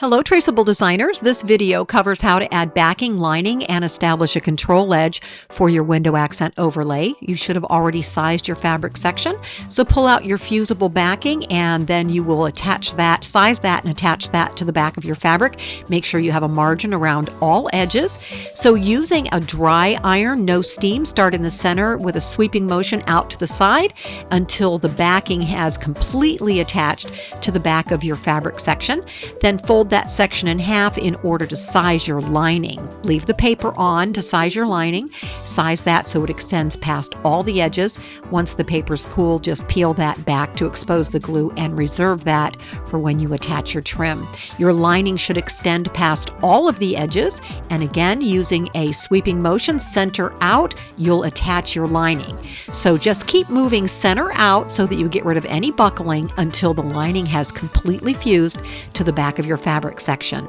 Hello Traceable designers, this video covers how to add backing, lining, and establish a control edge for your window accent overlay. You should have already sized your fabric section, so pull out your fusible backing and then you will size that and attach that to the back of your fabric. Make sure you have a margin around all edges. So using a dry iron, no steam, start in the center with a sweeping motion out to the side until the backing has completely attached to the back of your fabric section. Then fold that section in half in order to size your lining. Leave the paper on to size your lining. Size that so it extends past all the edges. Once the paper's cool, just peel that back to expose the glue and reserve that for when you attach your trim. Your lining should extend past all of the edges, and again, using a sweeping motion center out, you'll attach your lining. So just keep moving center out so that you get rid of any buckling until the lining has completely fused to the back of your fabric section.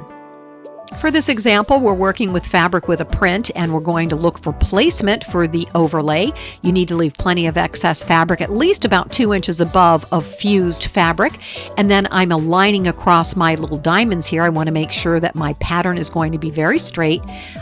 For this example, we're working with fabric with a print and we're going to look for placement for the overlay. You need to leave plenty of excess fabric, at least about 2 inches above of fused fabric. And then I'm aligning across my little diamonds here. I want to make sure that my pattern is going to be very straight.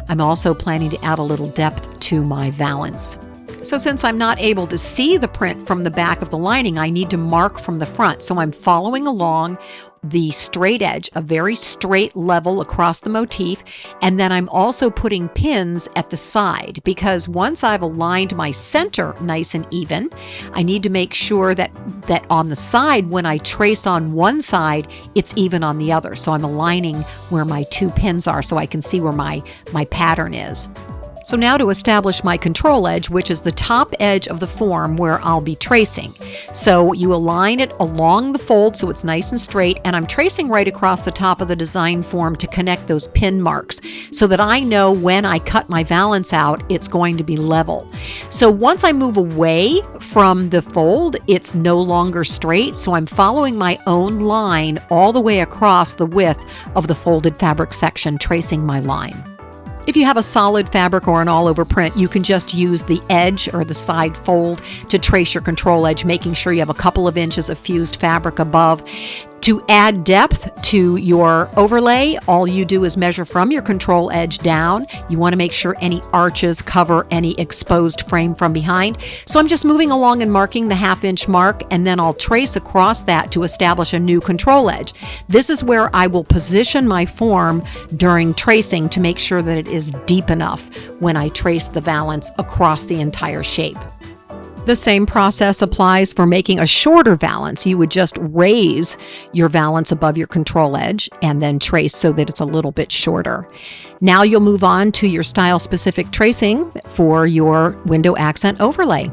I'm also planning to add a little depth to my valance. So since I'm not able to see the print from the back of the lining, I need to mark from the front. So I'm following along the straight edge, a very straight level across the motif, and then I'm also putting pins at the side because once I've aligned my center nice and even, I need to make sure that on the side, when I trace on one side, it's even on the other. So I'm aligning where my two pins are so I can see where my pattern is. So now to establish my control edge, which is the top edge of the form where I'll be tracing. So you align it along the fold so it's nice and straight, and I'm tracing right across the top of the design form to connect those pin marks so that I know when I cut my valance out, it's going to be level. So once I move away from the fold, it's no longer straight, so I'm following my own line all the way across the width of the folded fabric section, tracing my line. If you have a solid fabric or an all-over print, you can just use the edge or the side fold to trace your control edge, making sure you have a couple of inches of fused fabric above. To add depth to your overlay, all you do is measure from your control edge down. You want to make sure any arches cover any exposed frame from behind. So I'm just moving along and marking the ½ inch mark, and then I'll trace across that to establish a new control edge. This is where I will position my form during tracing to make sure that it is deep enough when I trace the valance across the entire shape. The same process applies for making a shorter valance. You would just raise your valance above your control edge and then trace so that it's a little bit shorter. Now you'll move on to your style-specific tracing for your window accent overlay.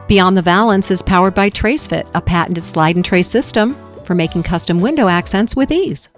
Beyond the Valance is powered by TraceFit, a patented slide and trace system for making custom window accents with ease.